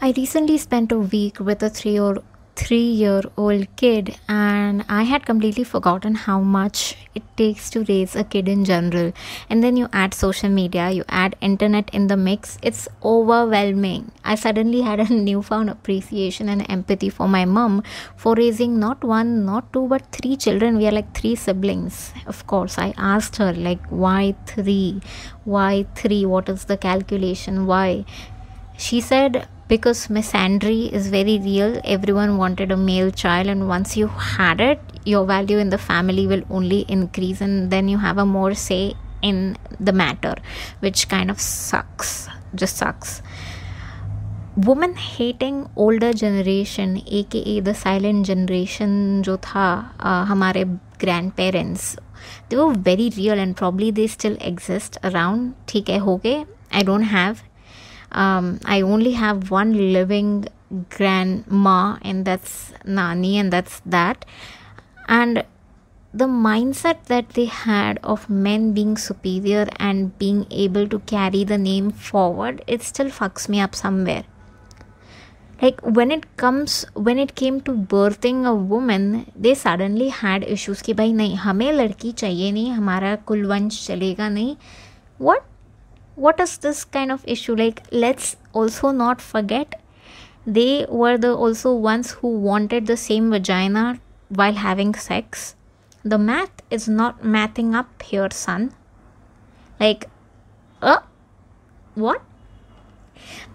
I recently spent a week with a 3-year-old kid, and I had completely forgotten how much it takes to raise a kid in general. And then you add social media, you add internet in the mix, it's overwhelming. I suddenly had a newfound appreciation and empathy for my mom for raising not one, not two, but three children. We are like three siblings. Of course, I asked her, like, why three? Why three? What is the calculation? Why? She said, because misandry is very real. Everyone wanted a male child, and once you had it, your value in the family will only increase, and then you have a more say in the matter, which kind of sucks. Just sucks. Woman hating older generation, aka the silent generation जो था हमारे grandparents, they were very real and probably they still exist around. ठीक है, हो गए. I don't have. I only have one living grandma, and that's Nani, and that's that. And the mindset that they had of men being superior and being able to carry the name forward, it still fucks me up somewhere. Like when it came to birthing a woman, they suddenly had issues कि भाई नहीं, हमें लड़की चाहिए नहीं, हमारा कुलवंश चलेगा नहीं. What is this kind of issue? Like, let's also not forget, they were the also ones who wanted the same vagina while having sex. The math is not mathing up here, son. Like, what?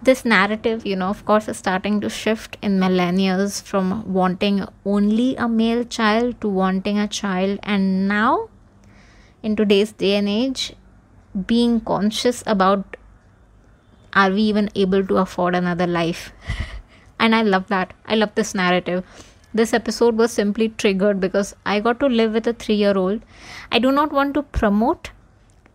This narrative, of course, is starting to shift in millennials from wanting only a male child to wanting a child. And now, in today's day and age, being conscious about, are we even able to afford another life? And I love that. I love this narrative. This episode was simply triggered because I got to live with a 3-year-old. I do not want to promote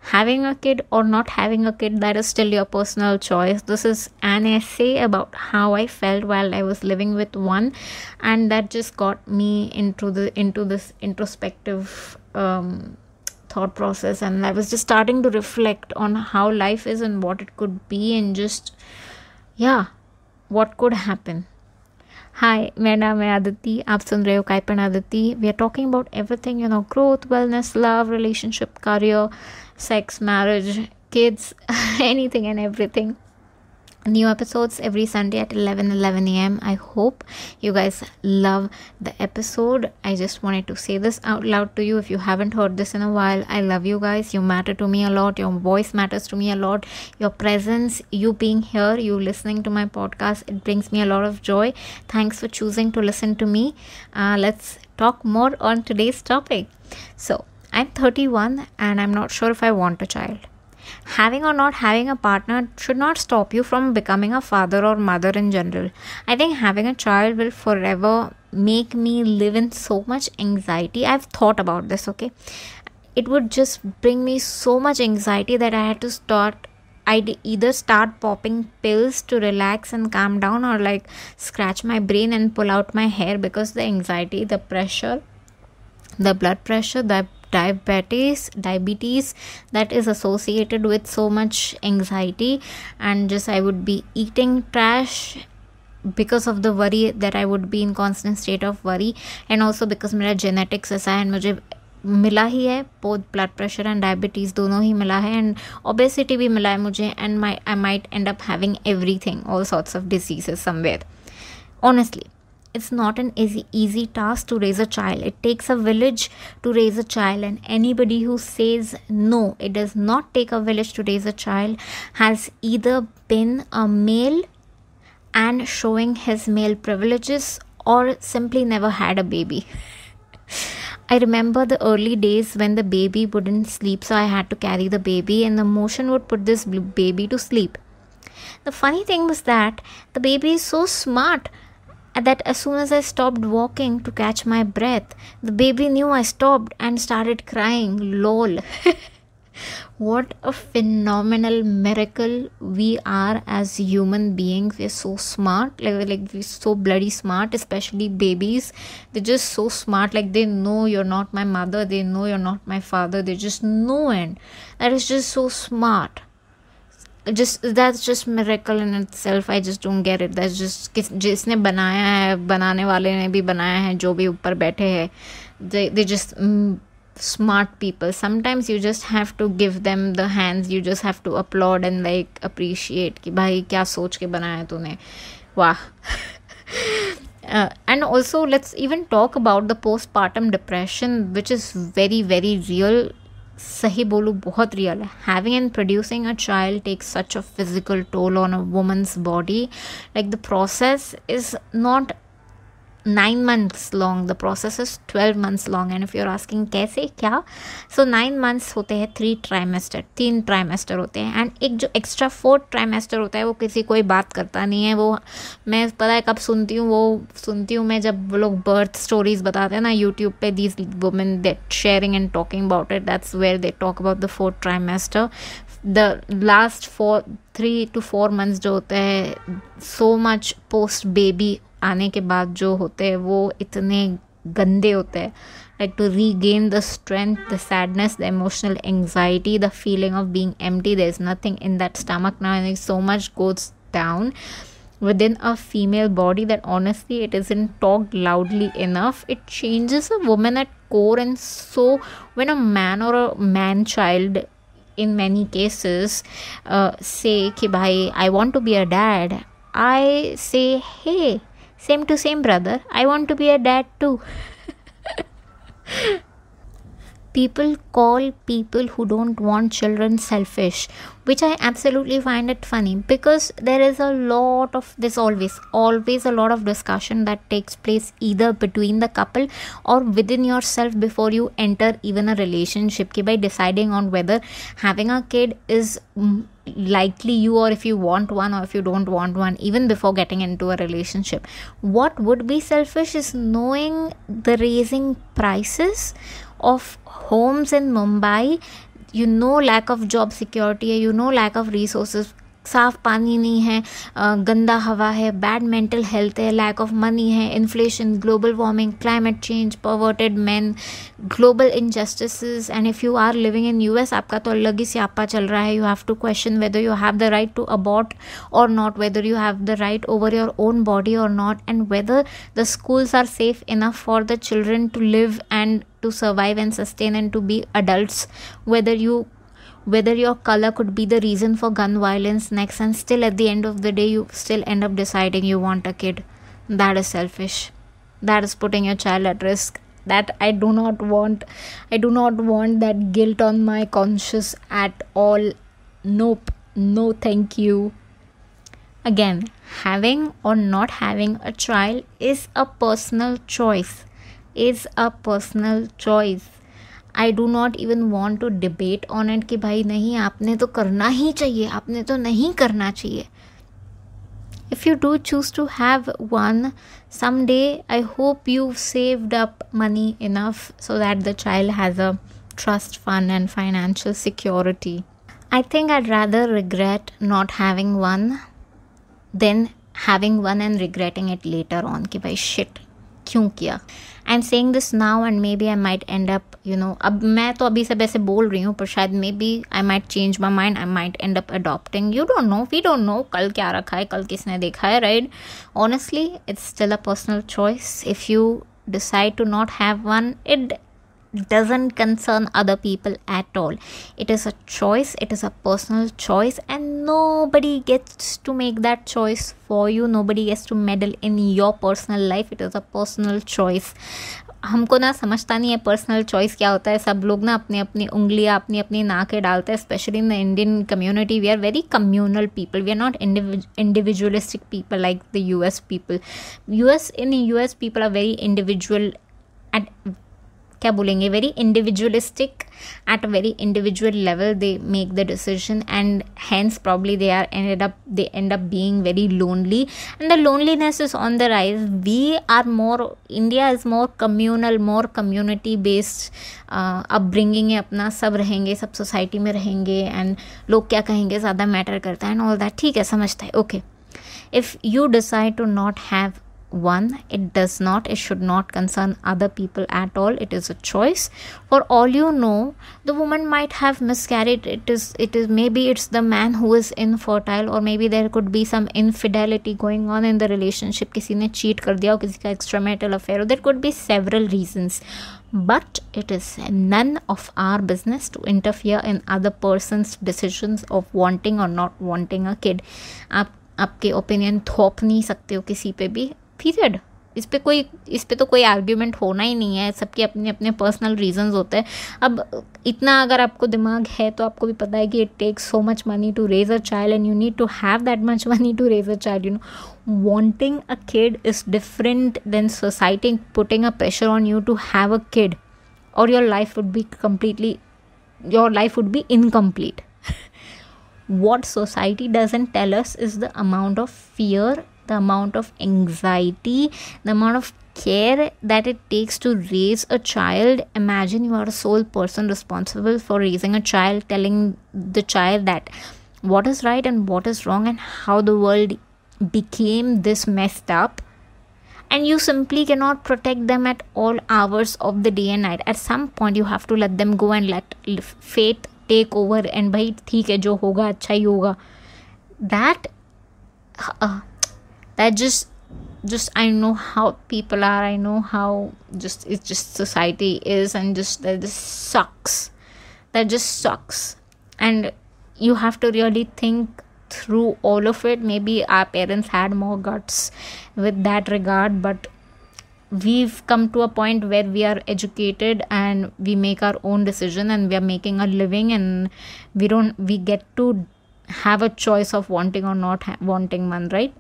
having a kid or not having a kid. That is still your personal choice. This is an essay about how I felt while I was living with one, and that just got me into this introspective thought process, and I was just starting to reflect on how life is and what it could be, and just what could happen. Hi, मेरा नाम है आदिति, आप सुन रहे हो Pan Aditi. We are talking about everything, growth, wellness, love, relationship, career, sex, marriage, kids, anything and everything. New episodes every Sunday at 11 a.m. I hope you guys love the episode. I just wanted to say this out loud to you. If you haven't heard this in a while, I love you guys. You matter to me a lot. Your voice matters to me a lot. Your presence, you being here, you listening to my podcast, it brings me a lot of joy. Thanks for choosing to listen to me. Let's talk more on today's topic. So, I'm 31 and I'm not sure if I want a child. Having or not having a partner should not stop you from becoming a father or mother in general. I think having a child will forever make me live in so much anxiety. I've thought about this, okay? It would just bring me so much anxiety that I'd either start popping pills to relax and calm down, or like scratch my brain and pull out my hair, because the anxiety, the pressure, the blood pressure, the diabetes that is associated with so much anxiety, and just I would be eating trash because of the worry that I would be in constant state of worry, and also because मेरा genetics ऐसा है and मुझे मिला ही है, both blood pressure and diabetes दोनों ही मिला है, and obesity भी मिला है मुझे, and I might end up having everything, all sorts of diseases somewhere. Honestly, it's not an easy task to raise a child. It takes a village to raise a child, and anybody who says no, it does not take a village to raise a child, has either been a male and showing his male privileges, or simply never had a baby. I remember the early days when the baby wouldn't sleep, so I had to carry the baby, and the motion would put this baby to sleep. The funny thing was that the baby is so smart that as soon as I stopped walking to catch my breath, the baby knew I stopped and started crying. Lol. What a phenomenal miracle we are as human beings. We're so smart, like we're so bloody smart, especially babies. They're just so smart, like they know you're not my mother, they know you're not my father, they just know, and that is just so smart. that's just miracle in itself. I just don't get it. That's just जिसने बनाया है, बनाने वाले ने भी बनाया है, जो भी ऊपर बैठे हैं, they just smart people. Sometimes you just have to give them the hands, you just have to applaud and like appreciate कि भाई क्या सोच के बनाया है तूने, वाह. And also let's even talk about the postpartum depression, which is very very real. सही बोलूँ बहुत रियल है. Having and producing a child takes such a physical toll on a woman's body. Like the process is not 9 months long, the process is 12 months long. And if you're asking कैसे क्या, so 9 months होते हैं, 3 trimester होते हैं, and एक जो extra 4th trimester होता है वो किसी कोई बात करता नहीं है. वो मैं पता है कब सुनती हूँ मैं जब वो लोग birth stories बताते हैं ना YouTube पे, these women that sharing and talking about it, that's where they talk about the 4th trimester. The last 3 to 4 months जो होते हैं, so much post baby आने के बाद जो होते हैं वो इतने गंदे होते हैं. Like to regain the strength, the sadness, the emotional anxiety, the feeling of being empty, there's nothing in that stomach now, and so much goes down within a female body that honestly it isn't talked loudly enough. It changes a woman at core. And so when a man or a man child in many cases say कि भाई I want to be a dad, I say hey, same to same brother, I want to be a dad too. People call people who don't want children selfish, which I absolutely find it funny, because there's always a lot of discussion that takes place either between the couple or within yourself before you enter even a relationship, by deciding on whether having a kid is likely you, or if you want one or if you don't want one, even before getting into a relationship. What would be selfish is knowing the raising prices of homes in Mumbai, lack of job security है, lack of resources, साफ पानी नहीं है, गंदा हवा है, bad mental health है, lack of money है, inflation, global warming, climate change, perverted man, global injustices. And if you are living in US, आपका तो अलग ही स्यापा चल रहा है. You have to question whether you have the right to abort or not, whether you have the right over your own body or not, and whether the schools are safe enough for the children to live and to survive and sustain and to be adults, whether your color could be the reason for gun violence next, and still at the end of the day you still end up deciding you want a kid. That is selfish. That is putting your child at risk. That I do not want. I do not want that guilt on my conscience at all. Nope. No thank you. Again, having or not having a child is a personal choice. I do not even want to debate on it कि भाई नहीं आपने तो करना ही चाहिए, आपने तो नहीं करना चाहिए. If you do choose to have one someday, I hope you've saved up money enough so that the child has a trust fund and financial security. I think I'd rather regret not having one than having one and regretting it later on कि भाई shit क्यों किया. I'm saying this now and maybe I might end up, अब मैं तो अभी सब ऐसे बोल रही हूँ, पर शायद maybe I might change my mind, I might end up adopting. You don't know, we don't know कल क्या रखा है, कल किसने देखा है, right? Honestly, it's still a personal choice. If you decide to not have one, it doesn't concern other people at all. It is a choice, it is a personal choice, and nobody gets to make that choice for you. Nobody gets to meddle in your personal life. It is a personal choice. हमको ना समझता नहीं है personal choice क्या होता है. सब लोग ना अपनी अपनी उंगलियां अपनी अपनी नाके डालते हैं. Specially in the Indian community, we are very communal people. We are not individualistic people like the US people. US people are very individual at क्या बोलेंगे, very individualistic at a very individual level. They make the decision, and hence probably they end up being very lonely, and the loneliness is on the rise. India is more communal, more community based upbringing है अपना. सब रहेंगे, सब society में रहेंगे, and लोग क्या कहेंगे ज़्यादा मैटर करता है, एंड ऑल दैट. ठीक है, समझता है. Okay, if you decide to not have it should not concern other people at all. It is a choice. For all you know, the woman might have miscarried. It is maybe it's the man who is infertile, or maybe there could be some infidelity going on in the relationship. किसी ने cheat कर दिया हो, किसी का extramarital affair हो. There could be several reasons, but it is none of our business to interfere in other person's decisions of wanting or not wanting a kid. आप आपके ओपिनियन थोप नहीं सकते हो किसी पे भी, पीरियड. इस पे तो कोई आर्ग्यूमेंट होना ही नहीं है. सबके अपने अपने पर्सनल रीजंस होते हैं. अब इतना अगर आपको दिमाग है तो आपको भी पता है कि it takes so much money to raise a child, and you need to have that much money to raise a child. You know, wanting a kid is different than society putting a pressure on you to have a kid, or your life would be incomplete. What society doesn't tell us is the amount of fear, the amount of anxiety, the amount of care that it takes to raise a child. Imagine you are a sole person responsible for raising a child, telling the child that what is right and what is wrong, and how the world became this messed up, and you simply cannot protect them at all hours of the day and night. At some point you have to let them go and let fate take over, and bhai theek hai, jo hoga अच्छा ही होगा. That just I know how people are. I know how it's just society is, and that just sucks. And you have to really think through all of it. Maybe our parents had more guts with that regard, but we've come to a point where we are educated and we make our own decision, and we are making a living, and we get to have a choice of wanting or not wanting one, right?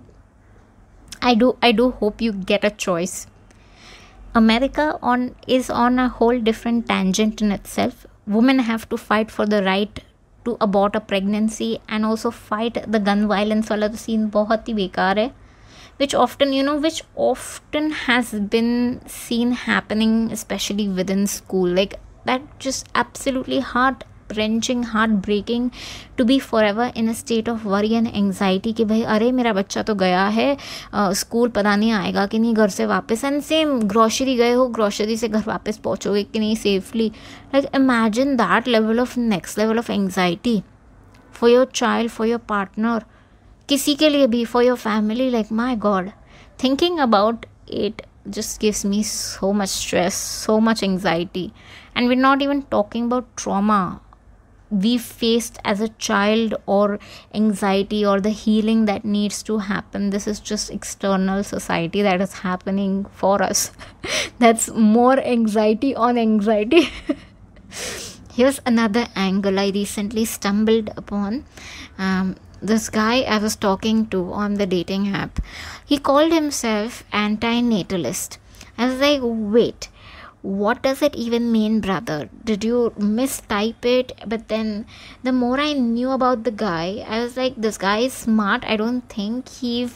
I do hope you get a choice. America is on a whole different tangent in itself. Women have to fight for the right to abort a pregnancy, and also fight the gun violence wala to scene बहुत ही बेकार है, which often has been seen happening, especially within school. Like, that just absolutely heart-wrenching, heartbreaking to be forever in a state of worry and anxiety कि भाई अरे मेरा बच्चा तो गया है स्कूल, पता नहीं आएगा कि नहीं घर से वापस. एंड सेम ग्रोसरी गए हो, ग्रोसरी से घर वापस पहुँचोगे कि नहीं safely. Like imagine that next level of anxiety for your child, for your partner, किसी के लिए भी, for your family. Like my God, thinking about it just gives me so much stress, so much anxiety. And we're not even talking about trauma we faced as a child, or anxiety, or the healing that needs to happen. This is just external society that is happening for us. That's more anxiety on anxiety. Here's another angle I recently stumbled upon. This guy I was talking to on the dating app, he called himself anti-natalist. I was like, wait, what does it even mean, brother? Did you mistype it? But then the more I knew about the guy, I was like, this guy is smart. I don't think he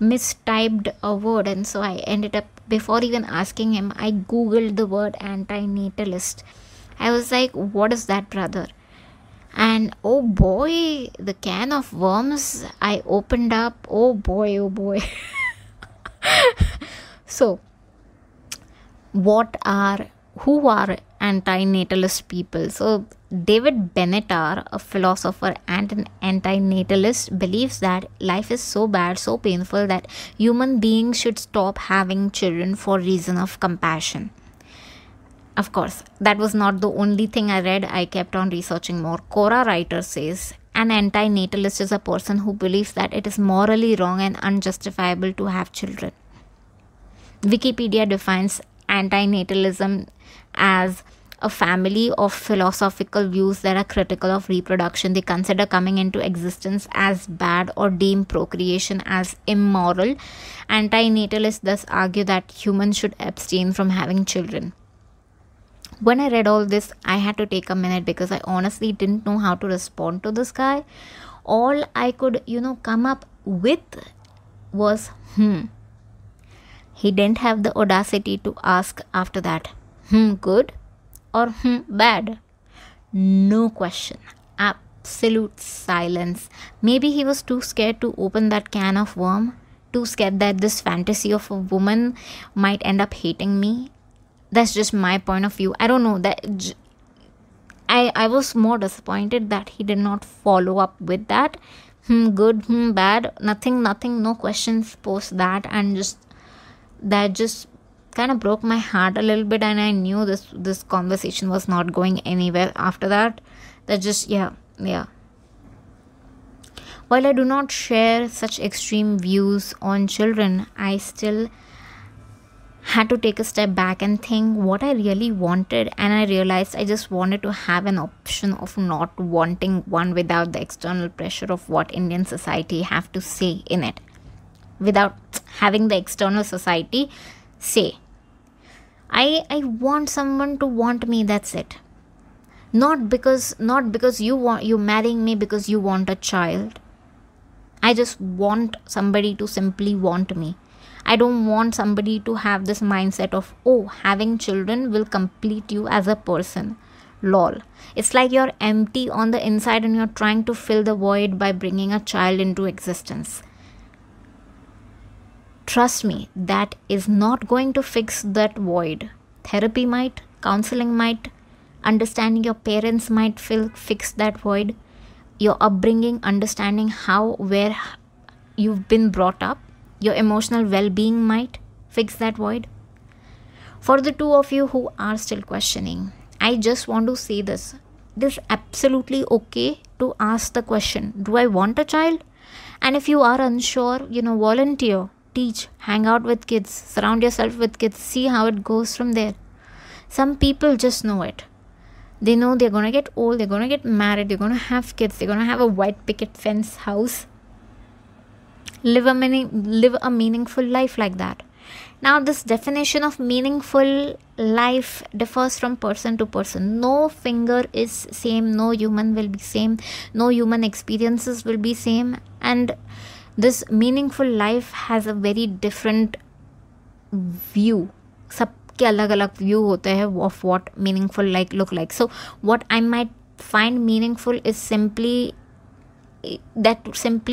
mistyped a word. And so I ended up, before even asking him, I googled the word anti-natalist. I was like, what is that, brother? And oh boy, the can of worms I opened up. Oh boy, oh boy. So, who are anti-natalist people? So, David Benatar, a philosopher and an anti-natalist, believes that life is so bad, so painful, that human beings should stop having children for reason of compassion. Of course, that was not the only thing I read. I kept on researching more. Quora writer says, an anti-natalist is a person who believes that it is morally wrong and unjustifiable to have children. Wikipedia defines anti-natalism as a family of philosophical views that are critical of reproduction. They consider coming into existence as bad or deem procreation as immoral. Anti-natalists thus argue that humans should abstain from having children. When I read all this, I had to take a minute because I honestly didn't know how to respond to this guy. All I could, come up with was, He didn't have the audacity to ask after that, good or bad? No question. Absolute silence. Maybe he was too scared to open that can of worm. too scared that this fantasy of a woman might end up hating me. That's just my point of view. I don't know that. I was more disappointed that he did not follow up with that. Good, bad, nothing, no questions post that, and that just kind of broke my heart a little bit, and I knew this conversation was not going anywhere after that. That just, yeah. While I do not share such extreme views on children, I still had to take a step back and think what I really wanted, and I realized I just wanted to have an option of not wanting one without the external pressure of what Indian society have to say in it, without having the external society say. I want someone to want me, that's it. Not because you marrying me because you want a child. I just want somebody to simply want me. I don't want somebody to have this mindset of, oh, having children will complete you as a person. Lol. It's like you're empty on the inside and you're trying to fill the void by bringing a child into existence. Trust me, that is not going to fix that void. Therapy might, counseling might, understanding your parents might fix that void. Your upbringing, understanding where you've been brought up, your emotional well-being might fix that void. For the two of you who are still questioning, I just want to say this. It is absolutely okay to ask the question, do I want a child? And if you are unsure, volunteer, teach, hang out with kids, surround yourself with kids, see how it goes from there. Some people just know it. They know they're going to get old, they're going to get married, they're going to have kids, they're going to have a white picket fence house. Live a meaningful life like that. Now, this definition of meaningful life differs from person to person. No finger is same, no human will be same, no human experiences will be same, and this meaningful life has a very different view. सबके अलग अलग view होते हैं of what meaningful look like. So what I might find meaningful is simply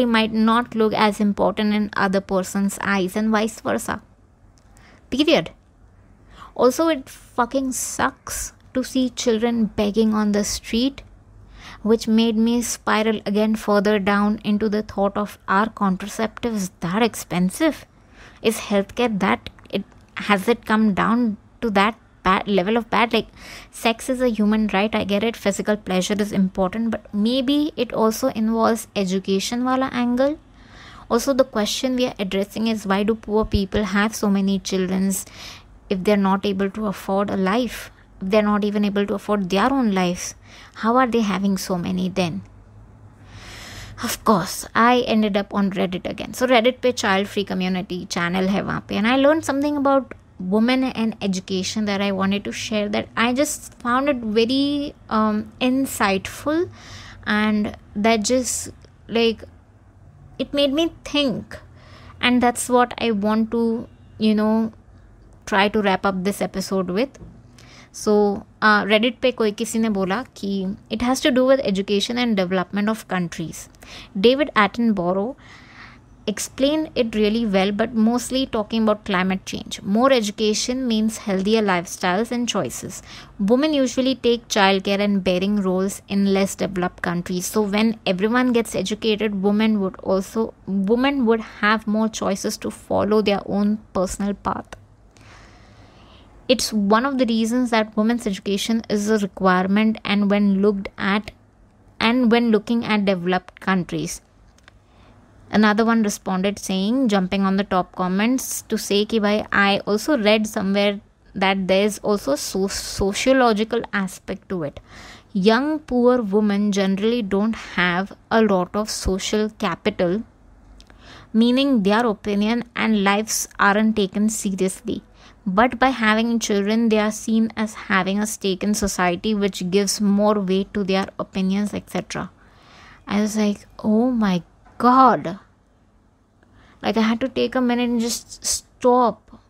might not look as important in other person's eyes, and vice versa. Period. Also, it fucking sucks to see children begging on the street, which made me spiral again further down into the thought of, are contraceptives that expensive? Is healthcare has it come down to that bad level of bad? Like, sex is a human right, I get it, physical pleasure is important, but maybe it also involves education wala angle. Also, the question we are addressing is, why do poor people have so many children if they're not able to afford a life? If they're not even able to afford their own lives, how are they having so many then? Of course, I ended up on Reddit again. So Reddit pe child free community channel hai wahan pe, and I learned something about women and education that I wanted to share, that I just found it very insightful, and that just it made me think, and that's what I want to try to wrap up this episode with. So Reddit पे कोई किसी ने बोला कि it has to do with education and development of countries. David Attenborough explained it really well, but mostly talking about climate change. More education means healthier lifestyles and choices. Women usually take childcare and bearing roles in less developed countries. So when everyone gets educated, women would have more choices to follow their own personal path. It's one of the reasons that women's education is a requirement, and when looking at developed countries. Another one responded saying, jumping on the top comments, to say ki bhai, I also read somewhere that there's also sociological aspect to it. Young poor women generally don't have a lot of social capital, meaning their opinion and lives aren't taken seriously. But by having children, they are seen as having a stake in society, which gives more weight to their opinions, etc. I was like, oh my god. I had to take a minute and just stop.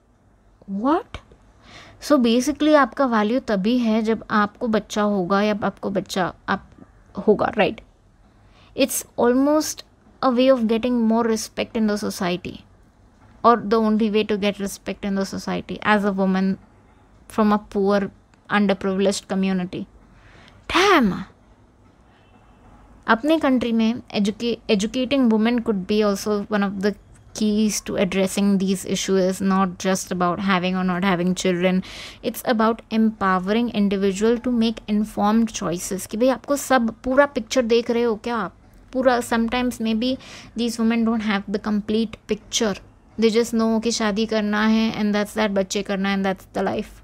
What? So basically, आपका value तभी है जब आपको बच्चा होगा या आपको बच्चा होगा, right? It's almost a way of getting more respect in the society. or the only way to get respect in the society as a woman from a poor, underprivileged community. Damn! अपने country में educating women could be also one of the keys to addressing these issues. Not just about having or not having children, it's about empowering individual to make informed choices. कि भाई आपको सब पूरा picture देख रहे हो क्या आप पूरा. Sometimes maybe these women don't have the complete picture. They just know कि शादी करना है and that's that, बच्चे करना है and that's the life.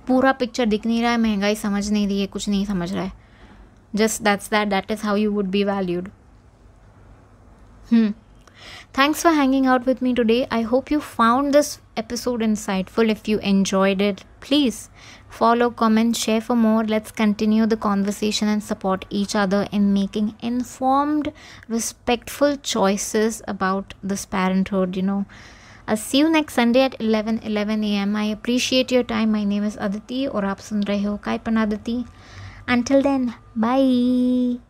पूरा पिक्चर दिख नहीं रहा है, महंगाई समझ नहीं रही है, कुछ नहीं समझ रहा है. Just that's that. That is how you would be valued. Thanks for hanging out with me today. I hope you found this episode insightful. If you enjoyed it, please follow, comment, share for more. Let's continue the conversation and support each other in making informed, respectful choices about this parenthood, I'll see you next Sunday at 11 a.m. I appreciate your time. My name is Aditi और आप सुन रहे हो Pan Aditi. Until then, bye.